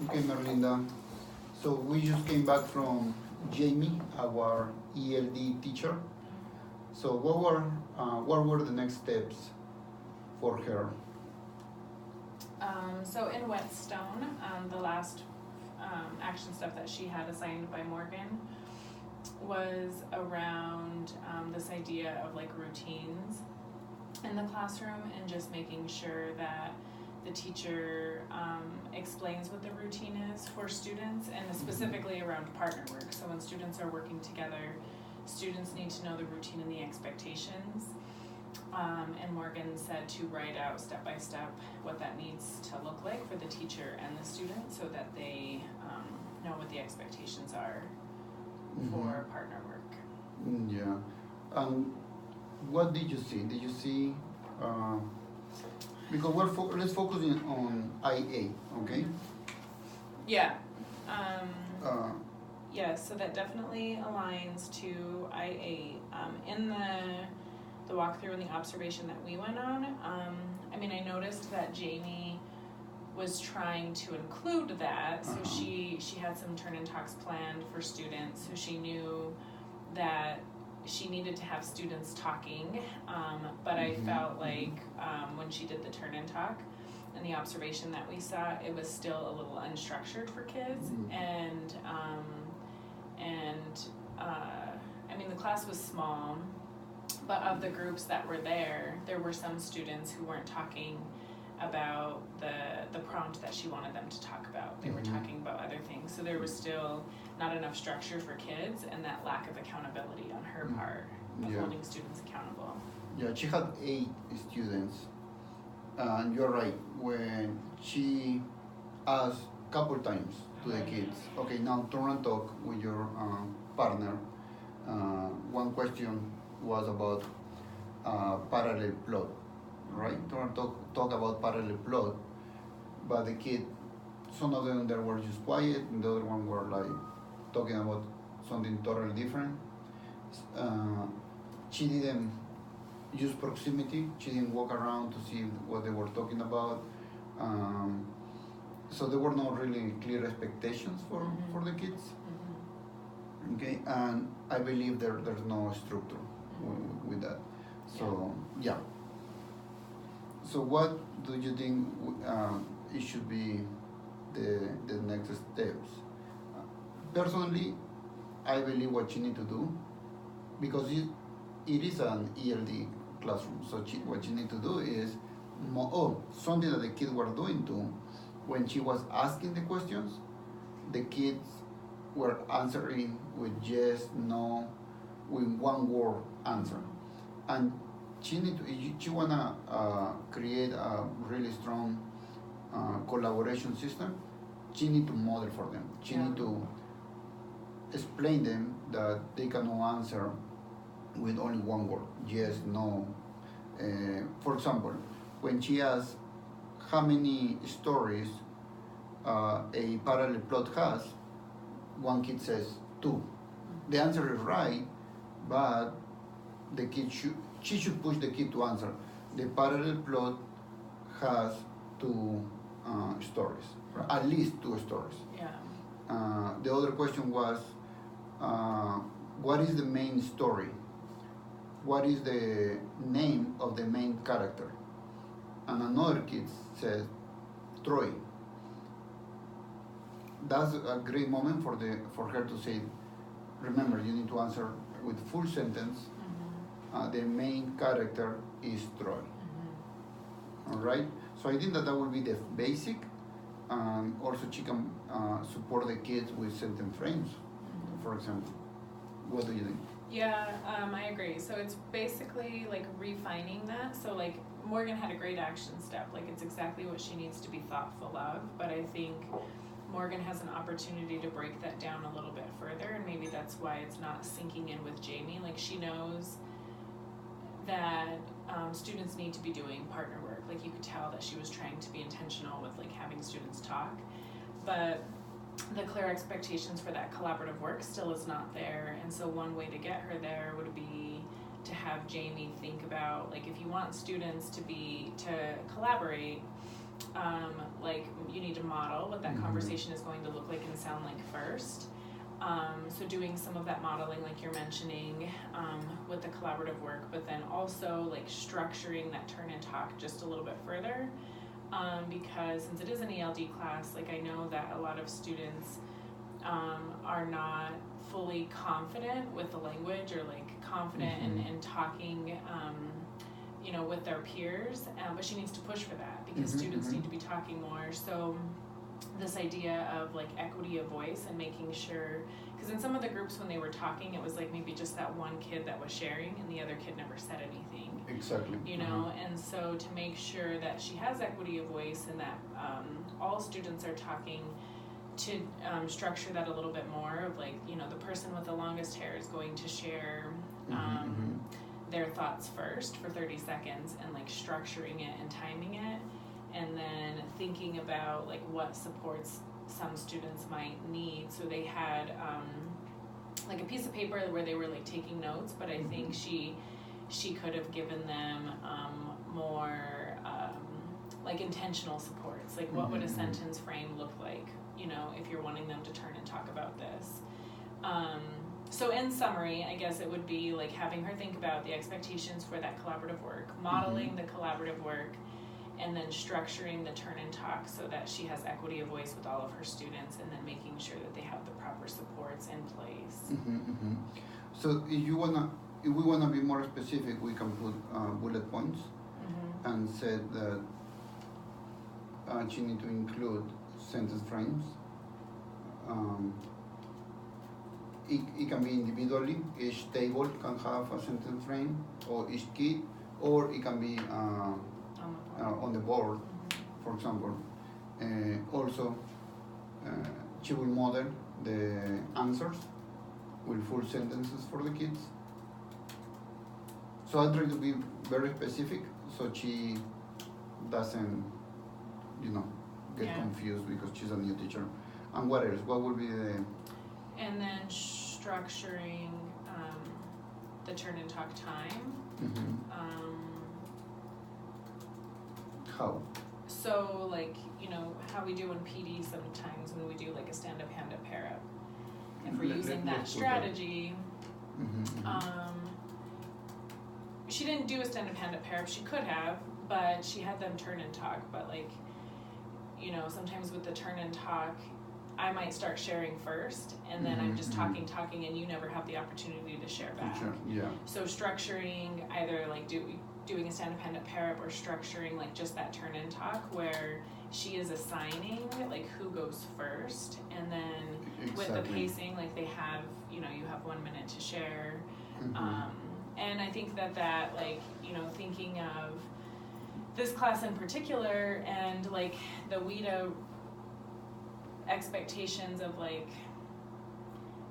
Okay, Merlinda. So we just came back from Jamie, our ELD teacher. So what were the next steps for her? So in Whetstone, the last action step that she had assigned by Morgan was around this idea of like routines in the classroom and just making sure that the teacher explains what the routine is for students, and specifically around partner work. So when students are working together, students need to know the routine and the expectations. And Morgan said to write out step by step what that needs to look like for the teacher and the student so that they know what the expectations are for partner work. Yeah. What did you see? Did you see? Because let's focus on IA, okay? Yeah. Uh, Yeah, so that definitely aligns to IA. In the walkthrough and the observation that we went on, I noticed that Jamie was trying to include that. So she had some turn-in talks planned for students, so she knew that she needed to have students talking, but I felt like when she did the turn-in talk and the observation that we saw, it was still a little unstructured for kids, and the class was small, but of the groups that were there were some students who weren't talking about the prompt that she wanted them to talk about. They were talking about other things, so there was still not enough structure for kids, and that lack of accountability on her part of holding students accountable. Yeah, she had 8 students, and you're right. When she asked a couple times to the kids, okay, now turn and talk with your partner. One question was about parallel plot, right? Turn and talk about parallel plot, but the kid, some of them there were just quiet, and the other one were like talking about something totally different. She didn't use proximity. She didn't walk around to see what they were talking about. So there were no really clear expectations for the kids. Okay, and I believe there's no structure with that. So yeah. So what do you think it should be the next steps? Personally, I believe what you need to do, because it is an ELD classroom. So what you need to do is something that the kids were doing too. When she was asking the questions, the kids were answering with yes, no, with one word answer, and she wanna create a really strong collaboration system. She need to model for them. She need to explain them that they cannot answer with only one word, yes, no. For example, when she asks how many stories a parallel plot has, one kid says 2. The answer is right, but the kid she should push the kid to answer. The parallel plot has 2 stories, at least 2 stories. Yeah. The other question was, what is the main story? What is the name of the main character? And another kid says Troy. That's a great moment for her to say, remember, you need to answer with full sentence. The main character is Troy. All right. So I think that would be the basic. Also, she can support the kids with sentence frames, for example. What do you think? Yeah, I agree. So it's basically like refining that. So like Morgan had a great action step. Like it's exactly what she needs to be thoughtful of. But I think Morgan has an opportunity to break that down a little bit further, and maybe that's why it's not sinking in with Jamie. Like she knows that students need to be doing partner work. Like you could tell that she was trying to be intentional with like having students talk, but the clear expectations for that collaborative work still is not there. And so one way to get her there would be to have Jamie think about, like, if you want students to collaborate, like you need to model what that conversation is going to look like and sound like first. So doing some of that modeling like you're mentioning with the collaborative work, but then also like structuring that turn and talk just a little bit further, because since it is an ELD class, like I know that a lot of students are not fully confident with the language or like confident in talking you know, with their peers, but she needs to push for that because students need to be talking more. So this idea of like equity of voice and making sure, because in some of the groups when they were talking, it was like maybe just that one kid that was sharing and the other kid never said anything. Exactly. You know, and so to make sure that she has equity of voice and that all students are talking, to structure that a little bit more of like, you know, the person with the longest hair is going to share their thoughts first for 30 seconds and like structuring it and timing it, and then thinking about like what supports some students might need. So they had like a piece of paper where they were like taking notes, but I think she could have given them more like intentional supports, like what would a sentence frame look like, you know, if you're wanting them to turn and talk about this. So in summary, I guess it would be like having her think about the expectations for that collaborative work, modeling the collaborative work, and then structuring the turn and talk so that she has equity of voice with all of her students, and then making sure that they have the proper supports in place. So if we wanna be more specific, we can put bullet points and said that she need to include sentence frames. It can be individually, each table can have a sentence frame, or each kid, or it can be on the board, for example. Also, she will model the answers with full sentences for the kids. So I try to be very specific so she doesn't, you know, get confused because she's a new teacher. And what else? What will be the... And then structuring the turn and talk time. How? So like, you know, how we do in PD sometimes when we do like a stand-up, hand-up, pair-up. If we're using that strategy, she didn't do a stand-up, hand-up, pair-up. She could have, but she had them turn and talk. But like, you know, sometimes with the turn and talk, I might start sharing first, and then I'm just talking, and you never have the opportunity to share back. Sure. Yeah. So structuring either like doing a stand-up, hand-up, pair-up, or structuring like just that turn and talk where she is assigning like who goes first, and then with the pacing, like they have, you know, you have 1 minute to share. And I think that like, you know, thinking of this class in particular and like the WIDA expectations of like,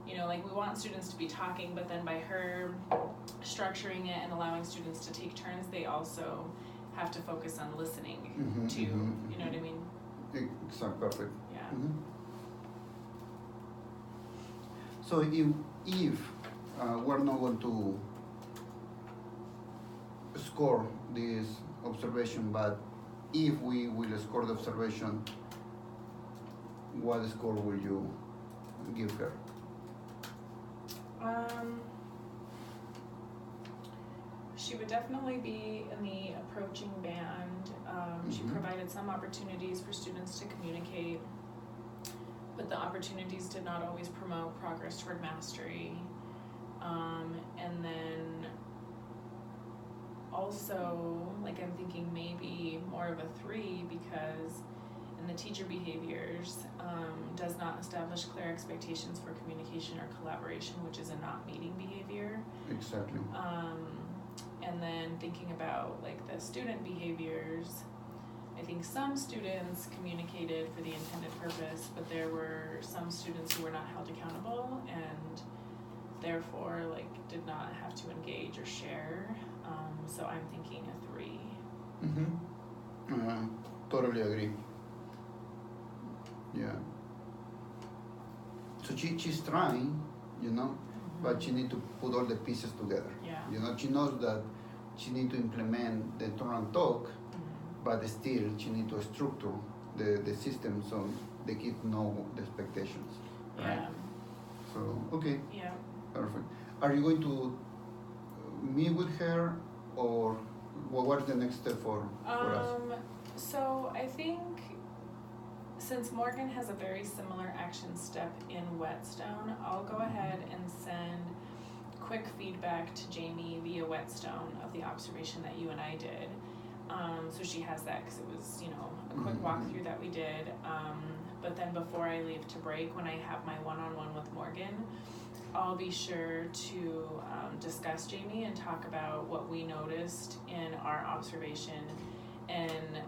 you know, like we want students to be talking, but then by her structuring it and allowing students to take turns, they also have to focus on listening to, you know what I mean? Exactly, perfect. Yeah. So if we're not going to score this observation, but if we will score the observation, what score will you give her? She would definitely be in the approaching band. She provided some opportunities for students to communicate, but the opportunities did not always promote progress toward mastery. And then also, like I'm thinking maybe more of a 3 because in the teacher behaviors does not establish clear expectations for communication or collaboration, which is a not meeting behavior. Exactly. And then thinking about like the student behaviors, I think some students communicated for the intended purpose, but there were some students who were not held accountable and therefore like did not have to engage or share. So I'm thinking a 3. Totally agree. Yeah. So she's trying, you know, but she need to put all the pieces together. Yeah. You know, she knows that she need to implement the turn and talk, but still she need to structure the system so the kids know the expectations, right? Yeah. So okay, Yeah. perfect. Are you going to meet with her, or what's the next step for us? So I think since Morgan has a very similar action step in Whetstone, I'll go ahead and send quick feedback to Jamie via Whetstone of the observation that you and I did. So she has that because it was, a quick walkthrough that we did. But then before I leave to break, when I have my one-on-one with Morgan, I'll be sure to discuss Jamie and talk about what we noticed in our observation and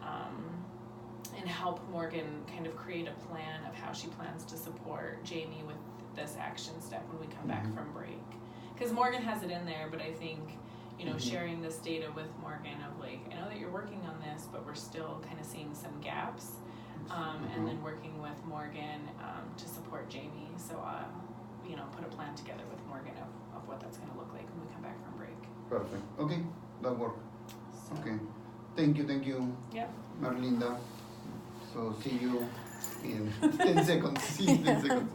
help Morgan kind of create a plan of how she plans to support Jamie with this action step when we come back from break. Because Morgan has it in there, but I think, sharing this data with Morgan of like, I know that you're working on this, but we're still kind of seeing some gaps. And then working with Morgan to support Jamie. So, put a plan together with Morgan of what that's going to look like when we come back from break. Perfect. Okay, that works. So, Okay. Thank you. Yep. Marlinda. So see you in 10 seconds. See you in 10 seconds.